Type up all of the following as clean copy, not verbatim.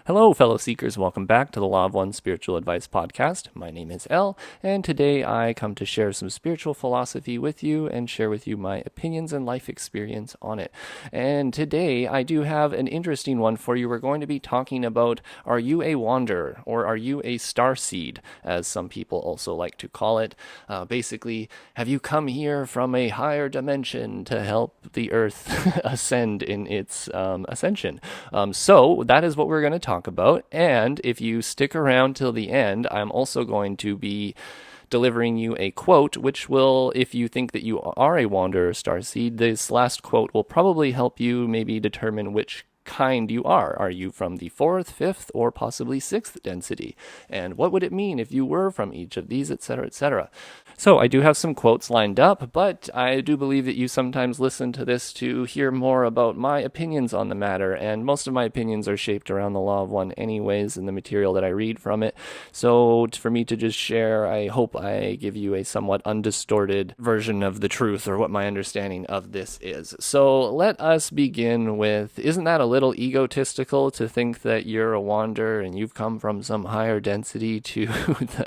Hello, fellow seekers. Welcome back to the Law of One Spiritual Advice podcast. My name is El, and today I come to share some spiritual philosophy with you and share with you my opinions and life experience on it. And today I do have an interesting one for you. We're going to be talking about, are you a wanderer, or are you a starseed, as some people also like to call it? Basically, have you come here from a higher dimension to help the earth ascend in its ascension? So that is what we're going to talk about. And if you stick around till the end, I'm also going to be delivering you a quote, which will, if you think that you are a wanderer starseed, this last quote will probably help you maybe determine which kind you are. Are you from the 4th, 5th, or possibly 6th density? And what would it mean if you were from each of these, etc., etc.? So I do have some quotes lined up, but I do believe that you sometimes listen to this to hear more about my opinions on the matter, and most of my opinions are shaped around the Law of One anyways in the material that I read from it. So for me to just share, I hope I give you a somewhat undistorted version of the truth, or what my understanding of this is. So let us begin with, isn't that a little egotistical to think that you're a wanderer and you've come from some higher density to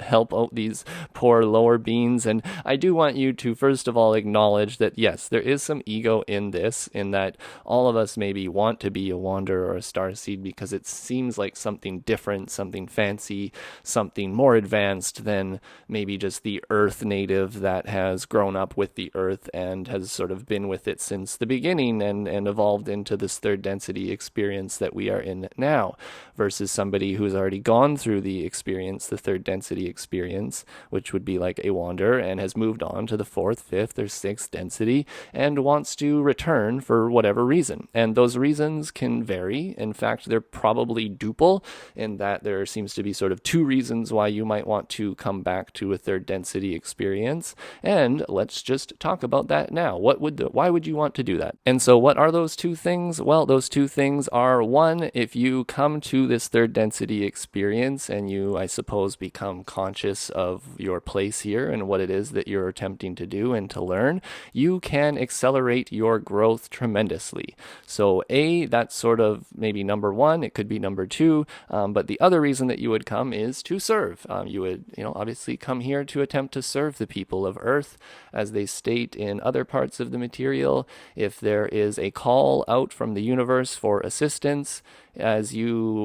help out these poor lower beings? And I do want you to first of all acknowledge that yes, there is some ego in this, in that all of us maybe want to be a wanderer or a starseed because it seems like something different, something fancy, something more advanced than maybe just the earth native that has grown up with the earth and has sort of been with it since the beginning and evolved into this third density experience that we are in now, versus somebody who's already gone through the experience, the third density experience, which would be like a wanderer, and has moved on to the 4th, 5th, or 6th density and wants to return for whatever reason. And those reasons can vary. In fact, they're probably duple, in that there seems to be sort of 2 reasons why you might want to come back to a third density experience. And let's just talk about that now. Why would you want to do that? And so what are those 2 things? Well, those 2 things are, one, if you come to this third density experience and you, I suppose, become conscious of your place here and what it is that you're attempting to do and to learn, you can accelerate your growth tremendously. So that's sort of maybe number 1. It could be number 2. But the other reason that you would come is to serve. You would, obviously come here to attempt to serve the people of Earth, as they state in other parts of the material. If there is a call out from the universe for assistance, as the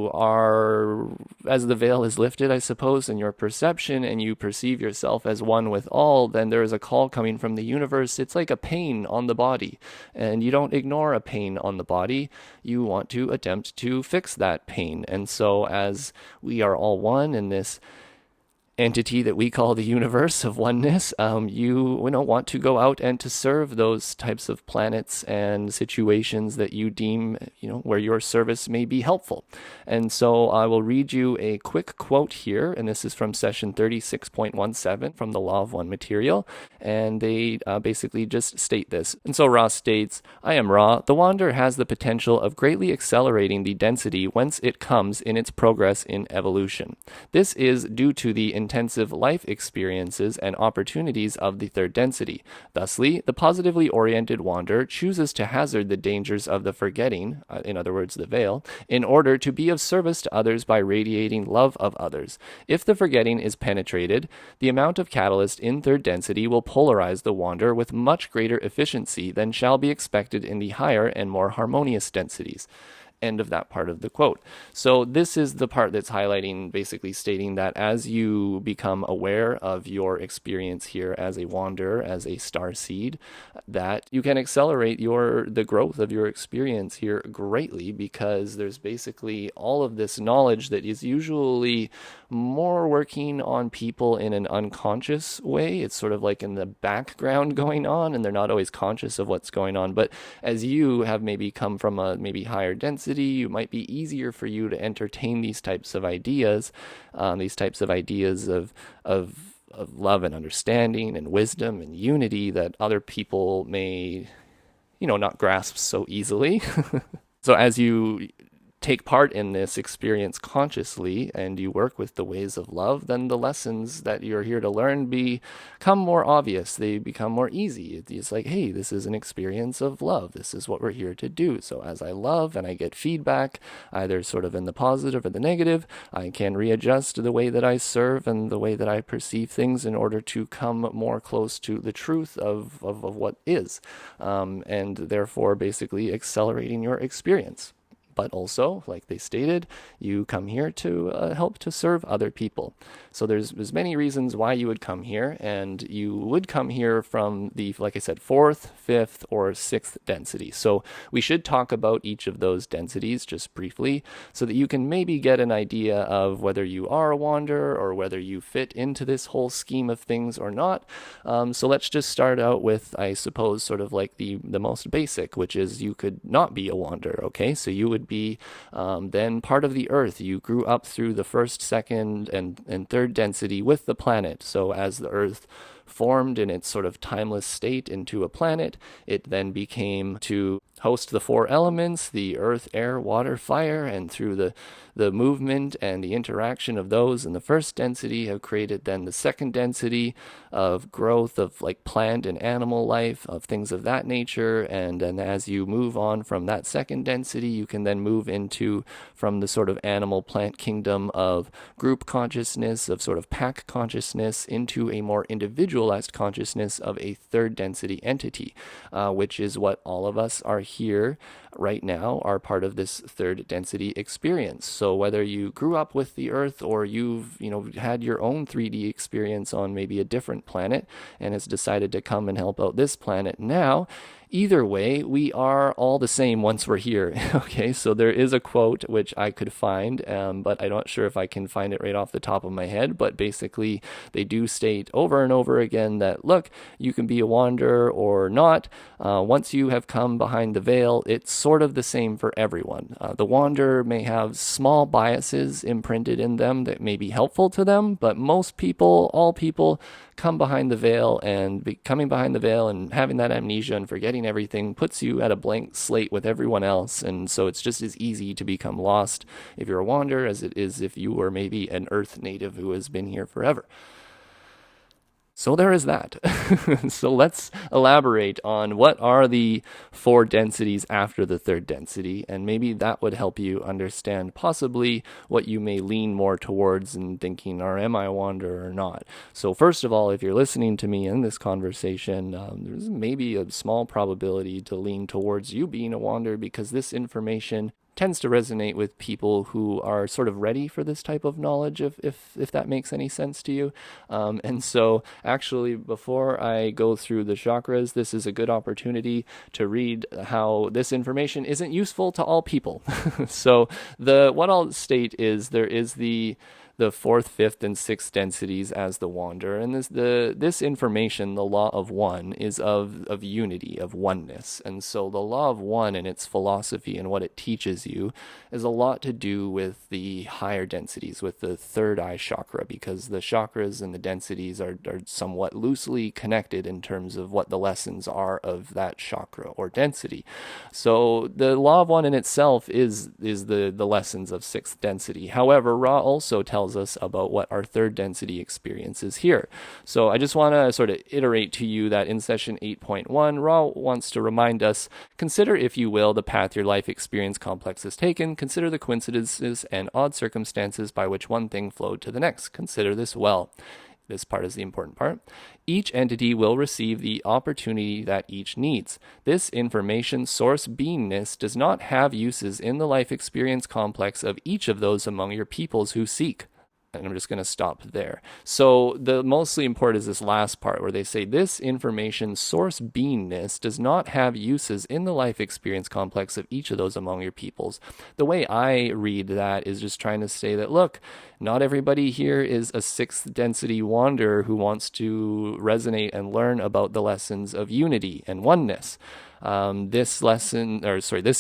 veil is lifted, I suppose, in your perception, and you perceive yourself as one with all, then there is a call coming from the universe. It's like a pain on the body, and you don't ignore a pain on the body. You want to attempt to fix that pain. And so as we are all one in this entity that we call the universe of oneness, you want to go out and to serve those types of planets and situations that you deem, where your service may be helpful. And so I will read you a quick quote here, and this is from session 36.17 from the Law of One material, and they basically just state this. And so Ra states, "I am Ra. The wanderer has the potential of greatly accelerating the density whence it comes in its progress in evolution. This is due to the intensive life experiences and opportunities of the third density. Thusly, the positively oriented wanderer chooses to hazard the dangers of the forgetting, in other words, the veil, in order to be of service to others by radiating love of others. If the forgetting is penetrated, the amount of catalyst in third density will polarize the wanderer with much greater efficiency than shall be expected in the higher and more harmonious densities." End of that part of the quote. So this is the part that's highlighting, basically stating that as you become aware of your experience here as a wanderer, as a starseed, that you can accelerate the growth of your experience here greatly, because there's basically all of this knowledge that is usually more working on people in an unconscious way. It's sort of like in the background going on, and they're not always conscious of what's going on. But as you have maybe come from a maybe higher density, it might be easier for you to entertain these types of ideas of love and understanding and wisdom and unity that other people may, not grasp so easily. So as you take part in this experience consciously and you work with the ways of love, then the lessons that you're here to learn become more obvious. They become more easy. It's like, hey, this is an experience of love. This is what we're here to do. So as I love and I get feedback, either sort of in the positive or the negative, I can readjust the way that I serve and the way that I perceive things in order to come more close to the truth of what is, and therefore basically accelerating your experience. But also, like they stated, you come here to help to serve other people. So there's many reasons why you would come here, and you would come here from the, like I said, 4th, 5th, or 6th density. So we should talk about each of those densities just briefly so that you can maybe get an idea of whether you are a wanderer or whether you fit into this whole scheme of things or not. So let's just start out with, I suppose, sort of like the most basic, which is you could not be a wanderer, okay? So you would be then part of the earth. You grew up through the 1st, 2nd, and 3rd density with the planet. So as the earth formed in its sort of timeless state into a planet, it then became to host the 4 elements, the earth, air, water, fire, and through the movement and the interaction of those in the 1st density have created then the 2nd density of growth of like plant and animal life, of things of that nature. And then as you move on from that 2nd density, you can then move into from the sort of animal plant kingdom of group consciousness, of sort of pack consciousness, into a more individualized consciousness of a 3rd density entity, which is what all of us are here right now are part of this 3rd density experience. So whether you grew up with the earth or you've had your own 3D experience on maybe a different planet and has decided to come and help out this planet now, either way, we are all the same once we're here. Okay, so there is a quote which I could find, but I'm not sure if I can find it right off the top of my head. But basically, they do state over and over again that, look, you can be a wanderer or not. Once you have come behind the veil, it's sort of the same for everyone. The wanderer may have small biases imprinted in them that may be helpful to them, but most people, all people, come behind the veil, and coming behind the veil and having that amnesia and forgetting everything puts you at a blank slate with everyone else. And so it's just as easy to become lost if you're a wanderer as it is if you were maybe an earth native who has been here forever. So there is that. So let's elaborate on what are the 4 densities after the 3rd density, and maybe that would help you understand possibly what you may lean more towards in thinking, or am I a wanderer or not? So first of all, if you're listening to me in this conversation, there's maybe a small probability to lean towards you being a wanderer, because this information tends to resonate with people who are sort of ready for this type of knowledge, if that makes any sense to you. And so actually, before I go through the chakras, this is a good opportunity to read how this information isn't useful to all people. So what I'll state is there is the 4th, 5th, and 6th densities as the wanderer. And this information, the law of one, is of unity, of oneness. And so the law of one and its philosophy and what it teaches you is a lot to do with the higher densities, with the 3rd eye chakra, because the chakras and the densities are somewhat loosely connected in terms of what the lessons are of that chakra or density. So the law of one in itself is the lessons of 6th density. However, Ra also tells us about what our 3rd density experience is here. So I just want to sort of iterate to you that in session 8.1, Ra wants to remind us, consider, if you will, the path your life experience complex has taken. Consider the coincidences and odd circumstances by which one thing flowed to the next. Consider this well. This part is the important part. Each entity will receive the opportunity that each needs. This information source beingness does not have uses in the life experience complex of each of those among your peoples who seek. And I'm just going to stop there. So the mostly important is this last part where they say this information source beingness does not have uses in the life experience complex of each of those among your peoples. The way I read that is just trying to say that, look, not everybody here is a 6th density wanderer who wants to resonate and learn about the lessons of unity and oneness. This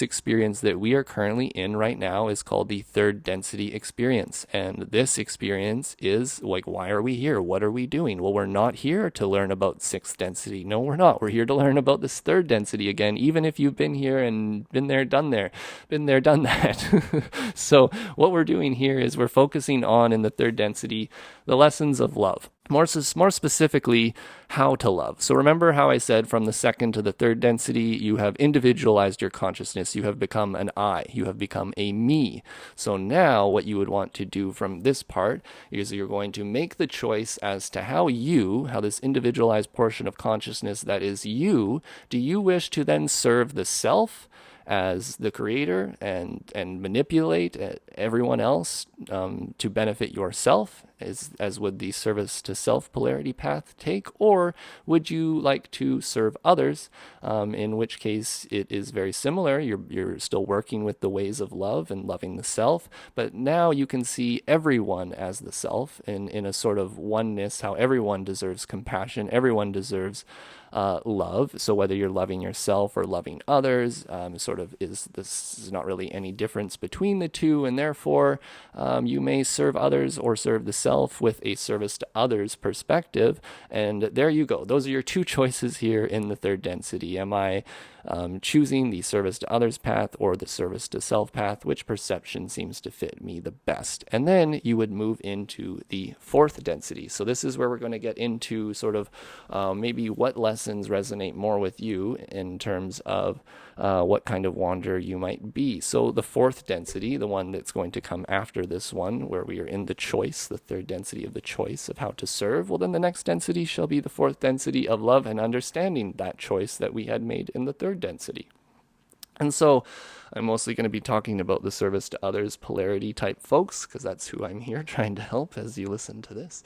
experience that we are currently in right now is called the third density experience. And this experience is like, why are we here? What are we doing? Well, we're not here to learn about sixth density. No, we're not. We're here to learn about this third density again, even if you've been here and been there, done that. So what we're doing here is we're focusing on, in the third density, the lessons of love. More specifically, how to love. So remember how I said from the second to the third density, you have individualized your consciousness. You have become an I. You have become a me. So now what you would want to do from this part is you're going to make the choice as to how this individualized portion of consciousness that is you, do you wish to then serve the self as the creator and manipulate everyone else to benefit yourself, as would the service to self polarity path take? Or would you like to serve others, in which case it is very similar. You're still working with the ways of love and loving the self, but now you can see everyone as the self in a sort of oneness, how everyone deserves compassion, everyone deserves love. So whether you're loving yourself or loving others, this is not really any difference between the two, and therefore you may serve others or serve the self with a service to others perspective. And there you go. Those are your two choices here in the third density. Am I choosing the service to others path or the service to self path? Which perception seems to fit me the best? And then you would move into the fourth density. So this is where we're going to get into sort of maybe what lessons resonate more with you in terms of what kind of wanderer you might be. So the fourth density, the one that's going to come after this one, where we are in the choice, the third density of the choice of how to serve, well, then the next density shall be the fourth density of love and understanding that choice that we had made in the third density. And so I'm mostly going to be talking about the service to others polarity type folks, because that's who I'm here trying to help as you listen to this.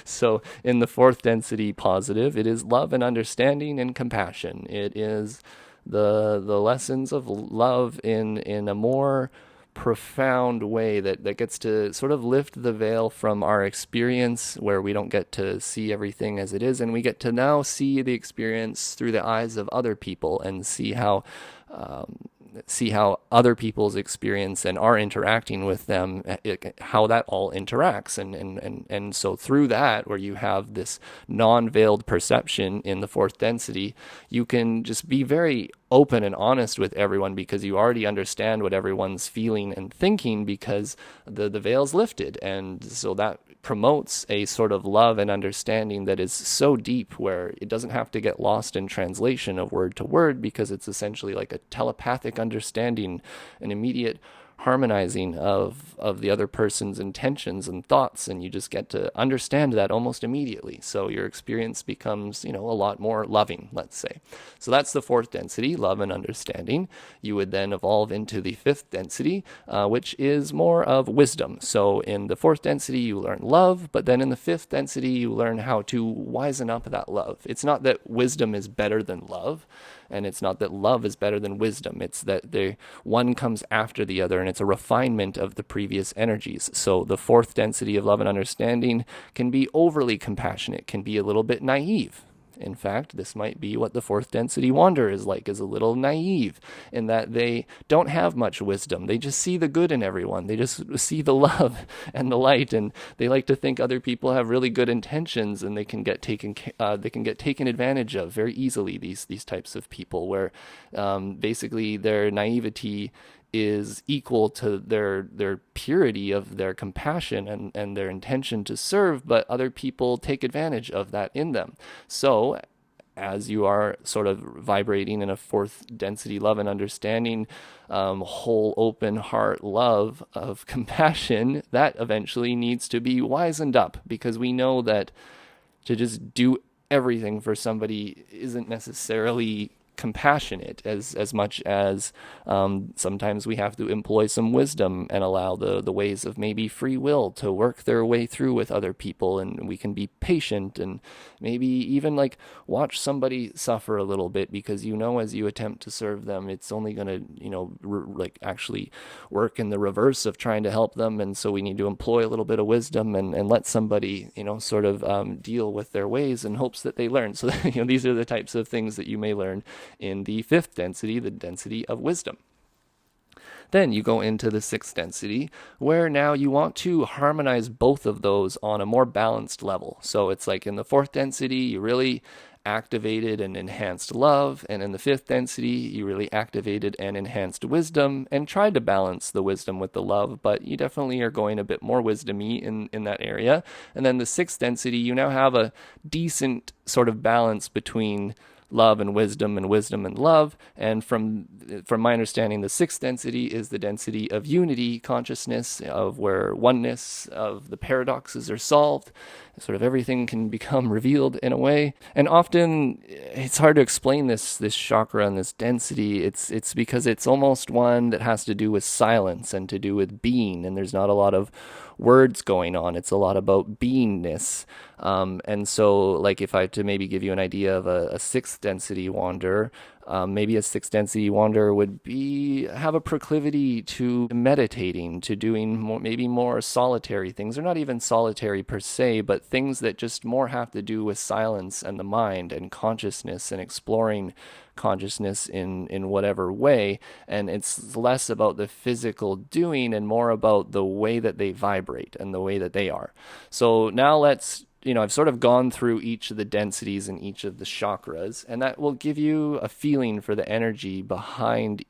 So in the fourth density positive, it is love and understanding and compassion. It is the lessons of love in a more profound way that gets to sort of lift the veil from our experience, where we don't get to see everything as it is, and we get to now see the experience through the eyes of other people and see how other people's experience and our interacting with them, how that all interacts. And so through that, where you have this non-veiled perception in the fourth density, you can just be very open and honest with everyone, because you already understand what everyone's feeling and thinking, because the veil's lifted. And so that promotes a sort of love and understanding that is so deep, where it doesn't have to get lost in translation of word to word, because it's essentially like a telepathic understanding, an immediate harmonizing of the other person's intentions and thoughts, and you just get to understand that almost immediately. So your experience becomes, a lot more loving, let's say. So that's the fourth density, love and understanding. You would then evolve into the fifth density, which is more of wisdom. So in the fourth density, you learn love, but then in the fifth density, you learn how to wisen up that love. It's not that wisdom is better than love, and it's not that love is better than wisdom. It's that the one comes after the other, and it's a refinement of the previous energies. So the fourth density of love and understanding can be overly compassionate, can be a little bit naive. In fact, this might be what the fourth density wanderer is like, is a little naive, in that they don't have much wisdom. They just see the good in everyone. They just see the love and the light, and they like to think other people have really good intentions, and they can get taken advantage of very easily. These types of people, where basically their naivety is equal to their purity of their compassion and their intention to serve, but other people take advantage of that in them. So as you are sort of vibrating in a fourth density love and understanding, whole open heart love of compassion, that eventually needs to be wisened up, because we know that to just do everything for somebody isn't necessarily compassionate as much as sometimes we have to employ some wisdom and allow the ways of maybe free will to work their way through with other people, and we can be patient and maybe even like watch somebody suffer a little bit, because as you attempt to serve them, it's only going to like actually work in the reverse of trying to help them. And so we need to employ a little bit of wisdom and let somebody sort of deal with their ways in hopes that they learn. So these are the types of things that you may learn in the fifth density, the density of wisdom. Then you go into the sixth density, where now you want to harmonize both of those on a more balanced level. So it's like in the fourth density, you really activated and enhanced love, and in the fifth density, you really activated and enhanced wisdom and tried to balance the wisdom with the love, but you definitely are going a bit more wisdom-y in that area. And then the sixth density, you now have a decent sort of balance between love and wisdom and love. And from my understanding, the sixth density is the density of unity consciousness, of where oneness of the paradoxes are solved. Sort of everything can become revealed in a way. And often it's hard to explain this chakra and this density. It's because it's almost one that has to do with silence and to do with being, and there's not a lot of words going on. It's a lot about beingness. And so, like, if I had to maybe give you an idea of a sixth density wanderer, maybe a sixth density wanderer would have a proclivity to meditating, to doing maybe more solitary things, or not even solitary per se, but things that just more have to do with silence and the mind and consciousness and exploring consciousness in whatever way. And it's less about the physical doing and more about the way that they vibrate and the way that they are. So now I've sort of gone through each of the densities in each of the chakras, and that will give you a feeling for the energy behind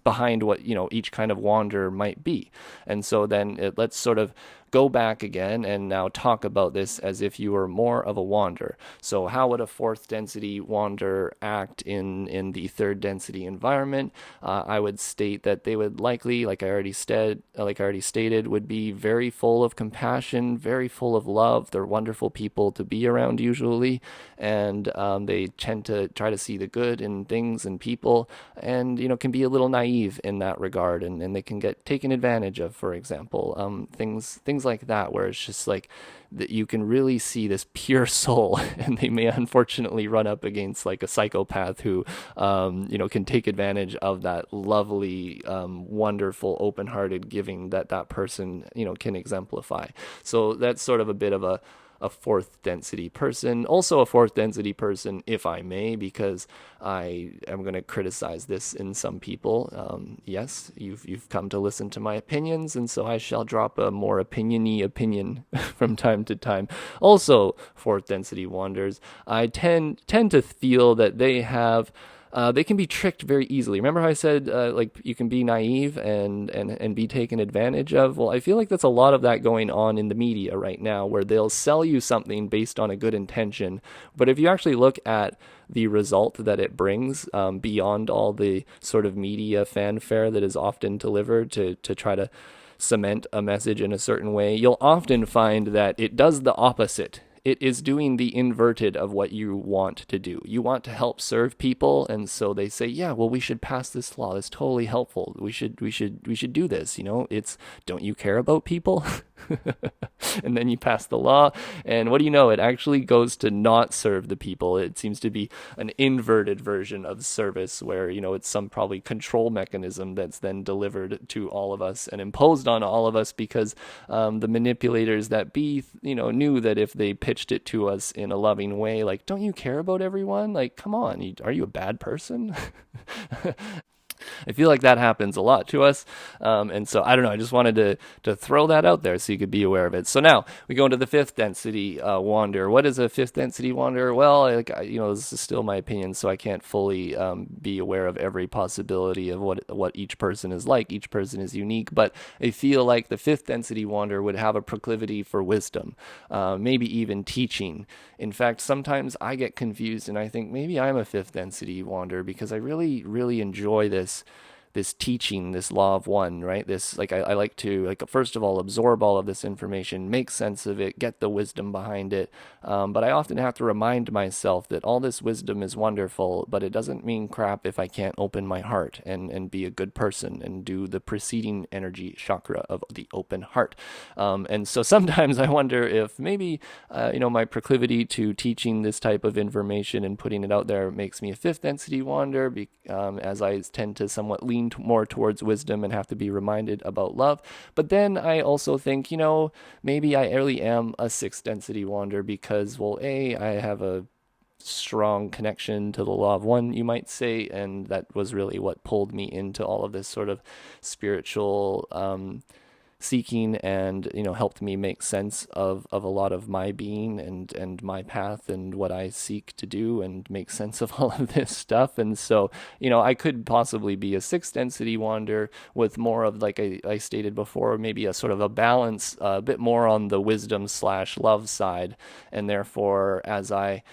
behind what each kind of wanderer might be. And so then let's sort of go back again and now talk about this as if you were more of a wanderer. So how would a fourth density wanderer act in the third density environment? I would state that they would likely, like I already stated, would be very full of compassion, very full of love. They're wonderful people to be around usually, and they tend to try to see the good in things and people, and can be a little naive in that regard, and they can get taken advantage of, for example. Things like that, where it's just like that you can really see this pure soul, and they may unfortunately run up against like a psychopath who can take advantage of that lovely wonderful open-hearted giving that person can exemplify. So that's sort of a bit of a fourth density person. Also a fourth density person, if I may, because I am going to criticize this in some people. Yes, you've come to listen to my opinions, and so I shall drop a more opinion-y opinion from time to time. Also, fourth density wanderers, I tend to feel that they can be tricked very easily. Remember how I said like you can be naive and be taken advantage of? Well, I feel like that's a lot of that going on in the media right now, where they'll sell you something based on a good intention. But if you actually look at the result that it brings, beyond all the sort of media fanfare that is often delivered to try to cement a message in a certain way, you'll often find that it does the opposite. It is doing the inverted of what you want to do. You want to help serve people, and so they say, yeah, well, we should pass this law. It's totally helpful. We should do this. It's, don't you care about people? And then you pass the law, and what do you know? It actually goes to not serve the people. It seems to be an inverted version of service, where it's some probably control mechanism that's then delivered to all of us and imposed on all of us, because the manipulators that be knew that if they pitched it to us in a loving way, like, don't you care about everyone? Like, come on, are you a bad person? I feel like that happens a lot to us. And so, I don't know, I just wanted to throw that out there so you could be aware of it. So now we go into the fifth density wanderer. What is a fifth density wanderer? Well, this is still my opinion, so I can't fully be aware of every possibility of what each person is like. Each person is unique, but I feel like the fifth density wanderer would have a proclivity for wisdom, maybe even teaching. In fact, sometimes I get confused and I think maybe I'm a fifth density wanderer, because I really, really enjoy this this teaching, this law of one, right? This, like, I like to, like, first of all, absorb all of this information, make sense of it, get the wisdom behind it. But I often have to remind myself that all this wisdom is wonderful, but it doesn't mean crap if I can't open my heart and be a good person and do the preceding energy chakra of the open heart. And so sometimes I wonder if maybe, my proclivity to teaching this type of information and putting it out there makes me a fifth density wander, as I tend to somewhat lean more towards wisdom and have to be reminded about love. But then I also think, maybe I really am a sixth density wander because, well, I have a strong connection to the law of one, you might say, and that was really what pulled me into all of this sort of spiritual seeking, and helped me make sense of a lot of my being and my path and what I seek to do, and make sense of all of this stuff. And so I could possibly be a sixth density wander with more of, like I stated before, maybe a sort of a balance, a bit more on the wisdom/love side. And therefore, as I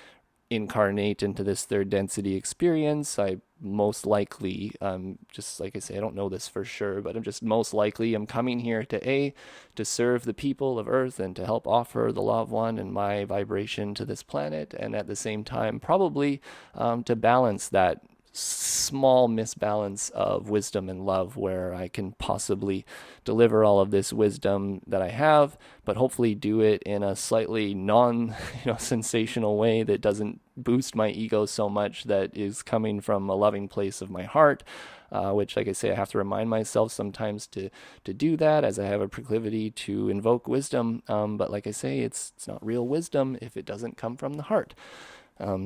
incarnate into this third density experience, I most likely, just like I say, I don't know this for sure, but I'm coming here to serve the people of Earth and to help offer the law of one and my vibration to this planet, and at the same time probably to balance that small misbalance of wisdom and love, where I can possibly deliver all of this wisdom that I have, but hopefully do it in a slightly sensational way that doesn't boost my ego so much, that is coming from a loving place of my heart, which, like I say, I have to remind myself sometimes to do that, as I have a proclivity to invoke wisdom. But like I say, it's not real wisdom if it doesn't come from the heart.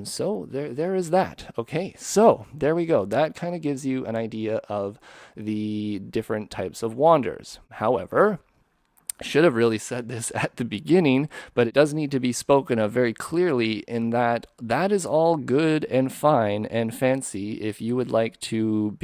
So there is that. Okay, so there we go. That kind of gives you an idea of the different types of wanders. However, I should have really said this at the beginning, but it does need to be spoken of very clearly, in that is all good and fine and fancy if you would like to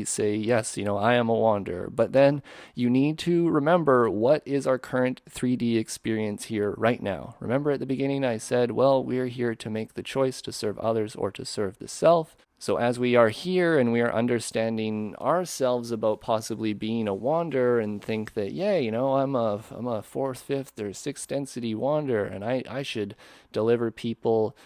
say, yes, I am a wanderer. But then you need to remember, what is our current 3D experience here right now? Remember at the beginning I said, well, we're here to make the choice to serve others or to serve the self. So as we are here and we are understanding ourselves about possibly being a wanderer, and think that, I'm a fourth, fifth, or sixth density wanderer, and I should deliver people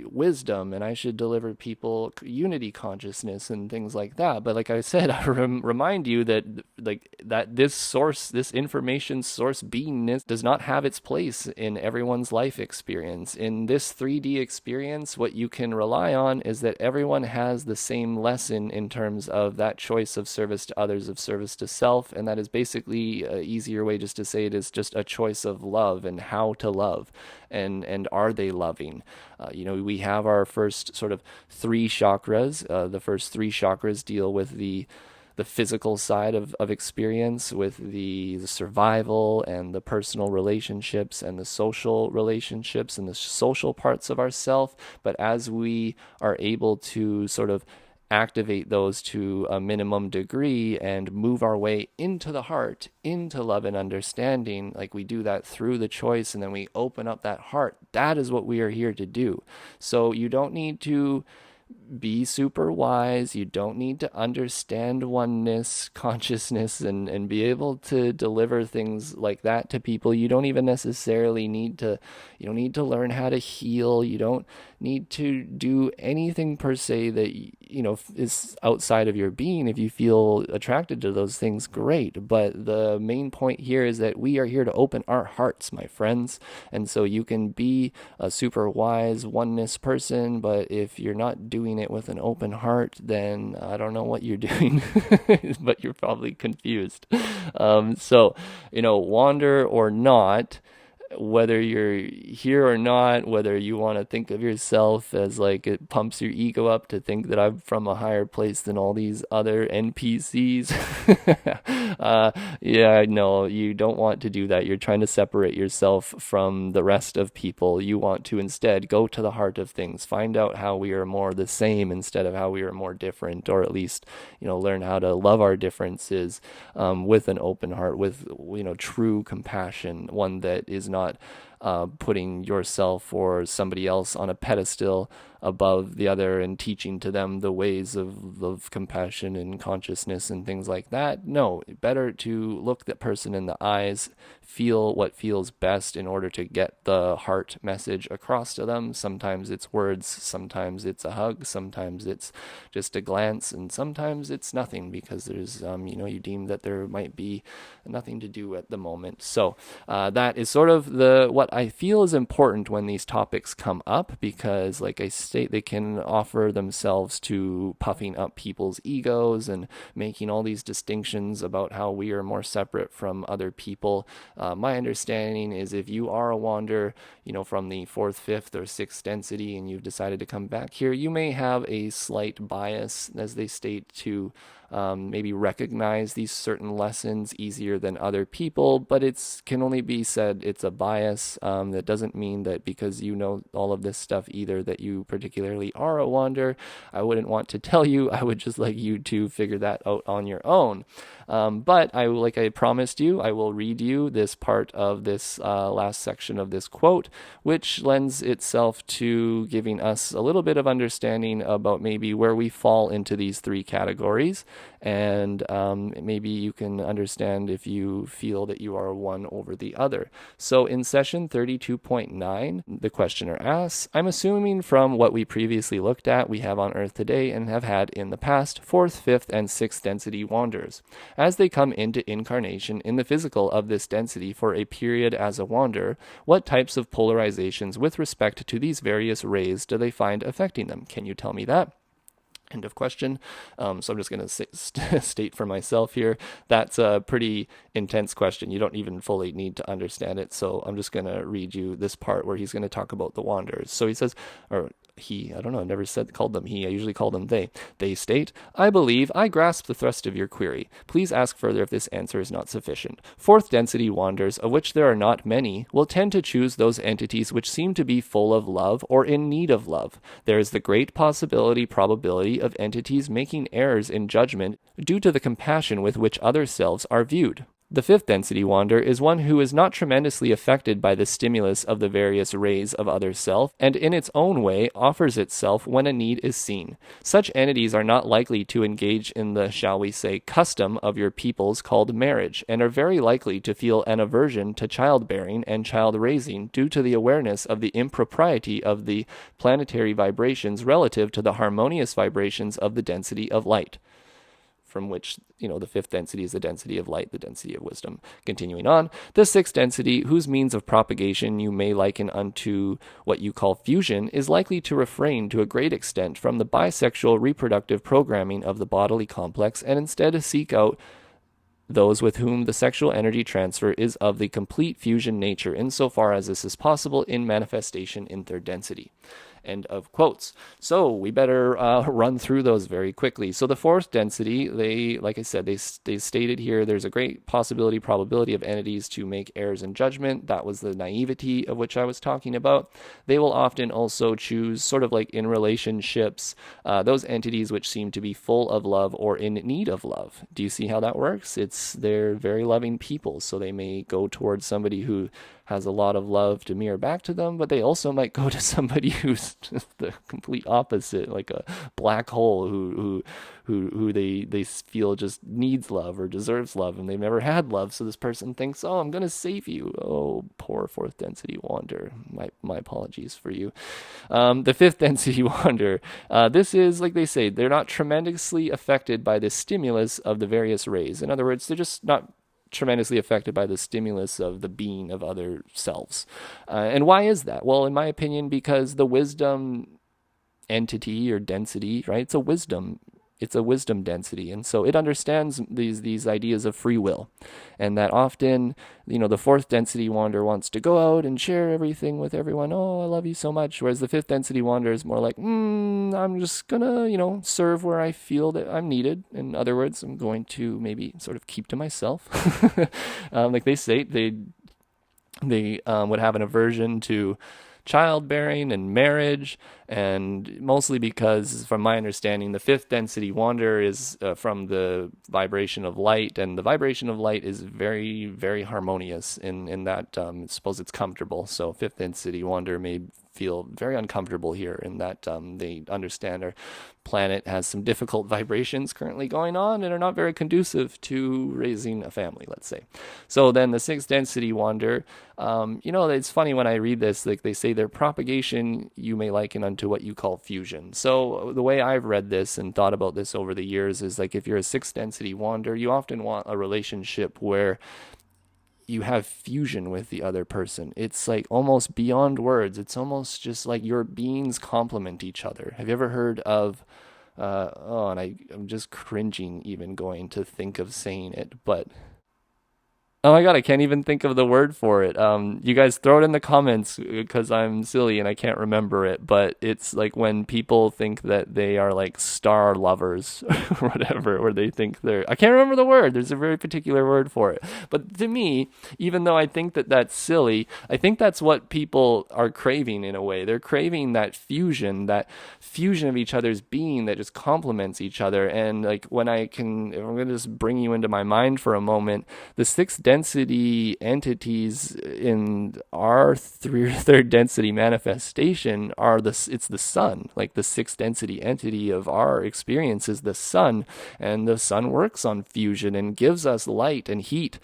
wisdom, and I should deliver people unity consciousness and things like that. But like I said, I remind you that this information source beingness does not have its place in everyone's life experience. In this 3D experience, what you can rely on is that everyone has the same lesson in terms of that choice of service to others, of service to self, and that is basically an easier way just to say it is just a choice of love and how to love, and are they loving? We have our first sort of three chakras. The first three chakras deal with the physical side of experience, with the survival and the personal relationships and the social relationships and the social parts of ourself. But as we are able to sort of activate those to a minimum degree and move our way into the heart, into love and understanding, like we do that through the choice, and then we open up that heart. That is what we are here to do. So you don't need to be super wise. You don't need to understand oneness consciousness and be able to deliver things like that to people. You don't even necessarily need to learn how to heal. You don't need to do anything per se that is outside of your being. If you feel attracted to those things, great. But the main point here is that we are here to open our hearts, my friends. And so you can be a super wise oneness person, but if you're not doing it with an open heart, then I don't know what you're doing, but you're probably confused. So wander or not, whether you're here or not, whether you want to think of yourself as like it pumps your ego up to think that I'm from a higher place than all these other NPCs. No, you don't want to do that. You're trying to separate yourself from the rest of people. You want to instead go to the heart of things, find out how we are more the same instead of how we are more different, or at least, learn how to love our differences with an open heart, with, true compassion, one that is not putting yourself or somebody else on a pedestal above the other and teaching to them the ways of love, compassion, and consciousness and things like that. No, better to look that person in the eyes, feel what feels best in order to get the heart message across to them. Sometimes it's words, sometimes it's a hug, sometimes it's just a glance, and sometimes it's nothing because there's, you deem that there might be nothing to do at the moment. So that is sort of what I feel is important when these topics come up, because like I state, they can offer themselves to puffing up people's egos and making all these distinctions about how we are more separate from other people. My understanding is if you are a wander, from the fourth, fifth, or sixth density, and you've decided to come back here, you may have a slight bias, as they state, to maybe recognize these certain lessons easier than other people, but it can only be said it's a bias. That doesn't mean that because you know all of this stuff either that you particularly are a wander. I wouldn't want to tell you. I would just like you to figure that out on your own. But like I promised you, I will read you this part of this last section of this quote, which lends itself to giving us a little bit of understanding about maybe where we fall into these three categories. And maybe you can understand if you feel that you are one over the other. So in session 32.9, the questioner asks, I'm assuming from what we previously looked at, we have on Earth today and have had in the past, fourth, fifth, and sixth density wanderers. As they come into incarnation in the physical of this density for a period as a wanderer, what types of polarizations with respect to these various rays do they find affecting them? Can you tell me that? End of question. So I'm just going to state for myself here, that's a pretty intense question. You don't even fully need to understand it. So I'm just going to read you this part where he's going to talk about the wanderers. So he says, or he, I don't know, I never called them he, I usually call them they. They state, I believe I grasp the thrust of your query. Please ask further if this answer is not sufficient. Fourth density wanderers, of which there are not many, will tend to choose those entities which seem to be full of love or in need of love. There is the great probability of entities making errors in judgment due to the compassion with which other selves are viewed. The fifth density wanderer is one who is not tremendously affected by the stimulus of the various rays of other self, and in its own way offers itself when a need is seen. Such entities are not likely to engage in the, shall we say, custom of your peoples called marriage, and are very likely to feel an aversion to childbearing and child-raising due to the awareness of the impropriety of the planetary vibrations relative to the harmonious vibrations of the density of light, from which, the fifth density is the density of light, the density of wisdom. Continuing on, the sixth density, whose means of propagation you may liken unto what you call fusion, is likely to refrain to a great extent from the bisexual reproductive programming of the bodily complex, and instead seek out those with whom the sexual energy transfer is of the complete fusion nature, insofar as this is possible in manifestation in third density. End of quotes. So we better run through those very quickly. So the fourth density, like I said, they stated here, there's a great probability of entities to make errors in judgment. That was the naivety of which I was talking about. They will often also choose, sort of like in relationships, those entities which seem to be full of love or in need of love. Do you see how that works? They're very loving people, so they may go towards somebody who has a lot of love to mirror back to them, but they also might go to somebody who's just the complete opposite, like a black hole who they feel just needs love or deserves love, and they've never had love. So this person thinks, oh, I'm going to save you. Oh, poor fourth density wander. My apologies for you. The fifth density wander. This is, like they say, they're not tremendously affected by the stimulus of the various rays. In other words, they're just not tremendously affected by the stimulus of the being of other selves. And why is that? Well, in my opinion, because the wisdom entity or density, right? It's a wisdom density. And so it understands these ideas of free will. And that often, the fourth density wanderer wants to go out and share everything with everyone. Oh, I love you so much. Whereas the fifth density wanderer is more like, I'm just gonna, serve where I feel that I'm needed. In other words, I'm going to maybe sort of keep to myself. Like they say, they would have an aversion to childbearing and marriage, and mostly because, from my understanding, the fifth density wander is from the vibration of light, and the vibration of light is very, very harmonious in that I suppose it's comfortable. So fifth density wander may feel very uncomfortable here in that they understand our planet has some difficult vibrations currently going on and are not very conducive to raising a family, let's say. So then the sixth density wander, it's funny when I read this, like they say their propagation you may liken unto what you call fusion. So the way I've read this and thought about this over the years is like if you're a sixth density wander, you often want a relationship where you have fusion with the other person. It's like almost beyond words. It's almost just like your beings complement each other. Have you ever heard of I'm just cringing even going to think of saying it, but oh my god, I can't even think of the word for it. You guys throw it in the comments because I'm silly and I can't remember it. But it's like when people think that they are like star lovers or whatever, or they think I can't remember the word. There's a very particular word for it. But to me, even though I think that that's silly, I think that's what people are craving in a way. They're craving that fusion of each other's being that just complements each other. And like if I'm going to just bring you into my mind for a moment, the sixth density entities in our third density manifestation it's the sun. Like the sixth density entity of our experience is the sun, and the sun works on fusion and gives us light and heat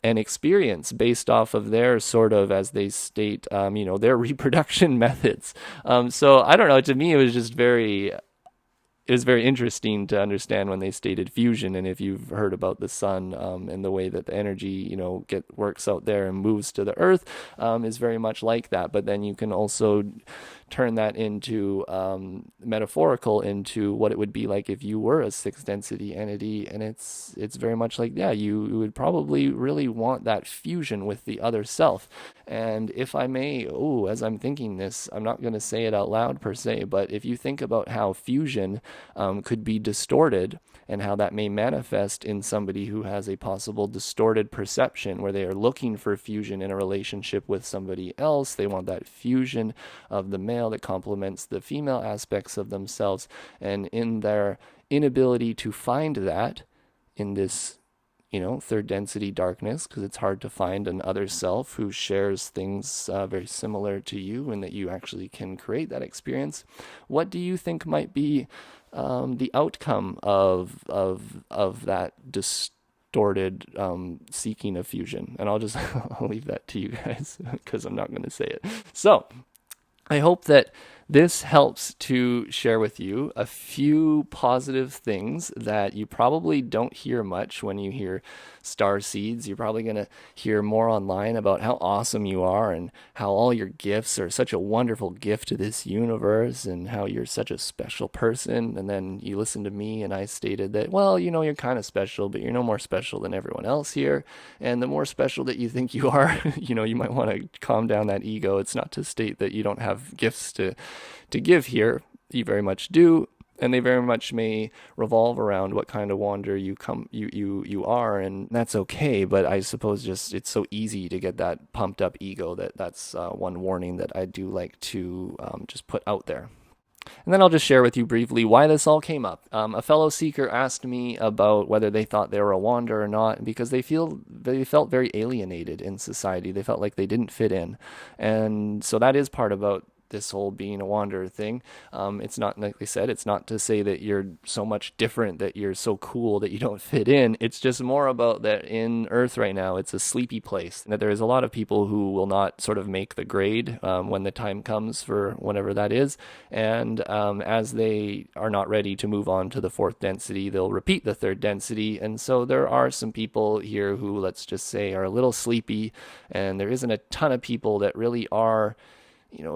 and experience based off of their sort of, as they state, their reproduction methods. So I don't know, to me it was very interesting to understand when they stated fusion. And if you've heard about the sun and the way that the energy, works out there and moves to the earth, is very much like that. But then you can also turn that into metaphorical into what it would be like if you were a sixth density entity. And it's very much like, yeah, you would probably really want that fusion with the other self. And if I may, as I'm thinking this, I'm not going to say it out loud per se, but if you think about how fusion could be distorted and how that may manifest in somebody who has a possible distorted perception where they are looking for fusion in a relationship with somebody else. They want that fusion of the male that complements the female aspects of themselves. And in their inability to find that in this third density darkness, because it's hard to find an other self who shares things very similar to you and that you actually can create that experience. What do you think might be the outcome of that distorted seeking of fusion? And I'll leave that to you guys because I'm not going to say it. So I hope that this helps to share with you a few positive things that you probably don't hear much when you hear Starseeds. You're probably going to hear more online about how awesome you are and how all your gifts are such a wonderful gift to this universe and how you're such a special person. And then you listen to me and I stated that, well, you're kind of special, but you're no more special than everyone else here. And the more special that you think you are, you might want to calm down that ego. It's not to state that you don't have gifts to give here. You very much do, and they very much may revolve around what kind of wander you are, and that's okay. But I suppose just it's so easy to get that pumped up ego that's one warning that I do like to just put out there. And then I'll just share with you briefly why this all came up. A fellow seeker asked me about whether they thought they were a wander or not, because they felt very alienated in society. They felt like they didn't fit in, and so that is part about this whole being a wanderer thing. It's not, like they said, it's not to say that you're so much different, that you're so cool that you don't fit in. It's just more about that in Earth right now, it's a sleepy place, and that there is a lot of people who will not sort of make the grade when the time comes for whatever that is. And as they are not ready to move on to the fourth density, they'll repeat the third density. And so there are some people here who, let's just say, are a little sleepy, and there isn't a ton of people that really are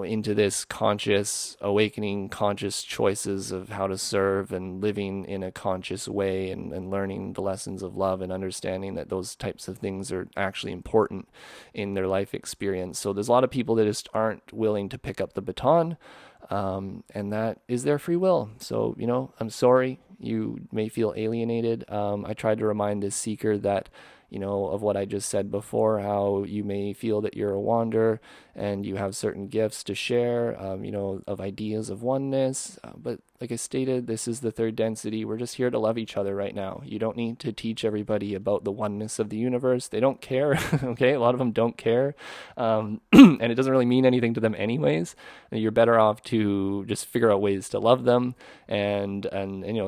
into this conscious awakening, conscious choices of how to serve and living in a conscious way, and learning the lessons of love and understanding that those types of things are actually important in their life experience. So there's a lot of people that just aren't willing to pick up the baton, and that is their free will. So, I'm sorry you may feel alienated. I tried to remind this seeker that of what I just said before, how you may feel that you're a wander and you have certain gifts to share, of ideas of oneness. But like I stated, this is the third density. We're just here to love each other right now. You don't need to teach everybody about the oneness of the universe. They don't care. Okay, a lot of them don't care, and it doesn't really mean anything to them anyways. You're better off to just figure out ways to love them, and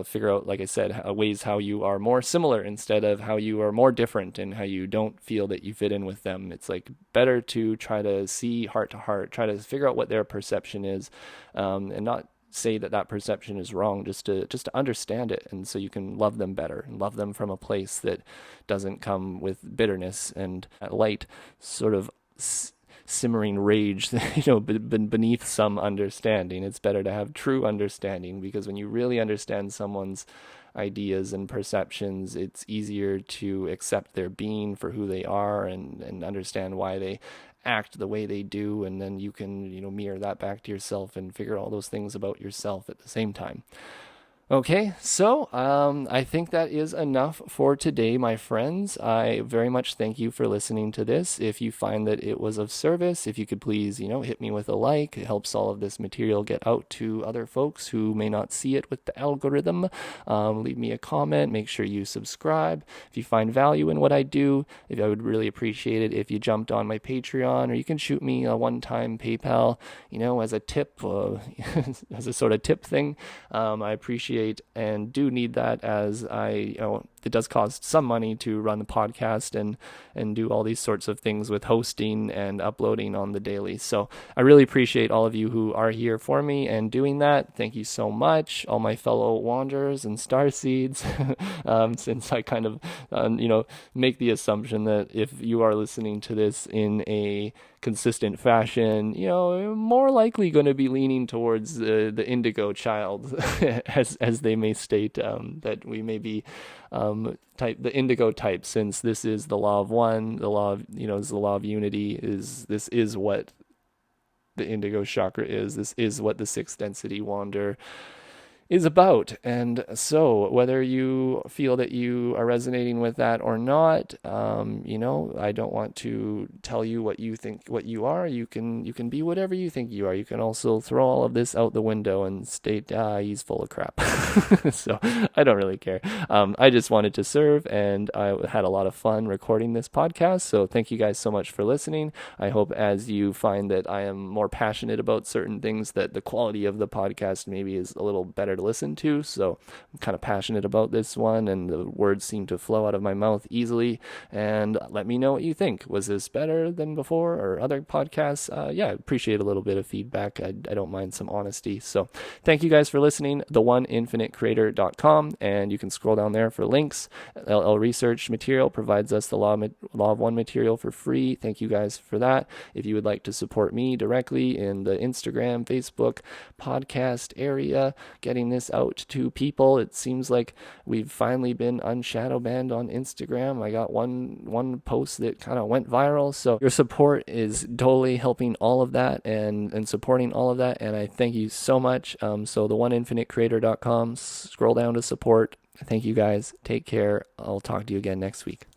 figure out, like I said, ways how you are more similar instead of how you are more different, and how you don't feel that you fit in with them. It's like better to try to see heart to heart, try to figure out what their perception is, and not say that perception is wrong, just to understand it, and so you can love them better and love them from a place that doesn't come with bitterness and light sort of simmering rage, beneath some understanding. It's better to have true understanding, because when you really understand someone's ideas and perceptions, it's easier to accept their being for who they are, and understand why they act the way they do, and then you can mirror that back to yourself and figure all those things about yourself at the same time. Okay, so I think that is enough for today, my friends. I very much thank you for listening to this. If you find that it was of service, if you could please, hit me with a like. It helps all of this material get out to other folks who may not see it with the algorithm. Leave me a comment. Make sure you subscribe. If you find value in what I do, I would really appreciate it if you jumped on my Patreon, or you can shoot me a one-time PayPal, as a tip, as a sort of tip thing. I appreciate and do need that, as it does cost some money to run the podcast and do all these sorts of things with hosting and uploading on the daily. So I really appreciate all of you who are here for me and doing that. Thank you so much, all my fellow wanderers and Starseeds. Since I kind of make the assumption that if you are listening to this in a consistent fashion, more likely going to be leaning towards the indigo child, as they may state, that we may be the indigo type, since this is the law of one, the law of is the law of unity. This is what the indigo chakra is. This is what the sixth density wander is about. And so whether you feel that you are resonating with that or not, I don't want to tell you what you think what you are. You can be whatever you think you are. You can also throw all of this out the window and state, he's full of crap. So I don't really care. I just wanted to serve, and I had a lot of fun recording this podcast. So thank you guys so much for listening. I hope as you find that I am more passionate about certain things, that the quality of the podcast maybe is a little better to listen to. So I'm kind of passionate about this one, and the words seem to flow out of my mouth easily. And let me know what you think. Was this better than before or other podcasts? I appreciate a little bit of feedback. I don't mind some honesty. So thank you guys for listening. TheOneInfiniteCreator.com, and you can scroll down there for links. LL Research material provides us the Law of One material for free. Thank you guys for that. If you would like to support me directly in the Instagram, Facebook, podcast area, getting this out to people. It seems like we've finally been unshadow banned on Instagram. I got one post that kind of went viral. So your support is totally helping all of that and supporting all of that. And I thank you so much. So TheOneInfiniteCreator.com, scroll down to support. Thank you guys. Take care. I'll talk to you again next week.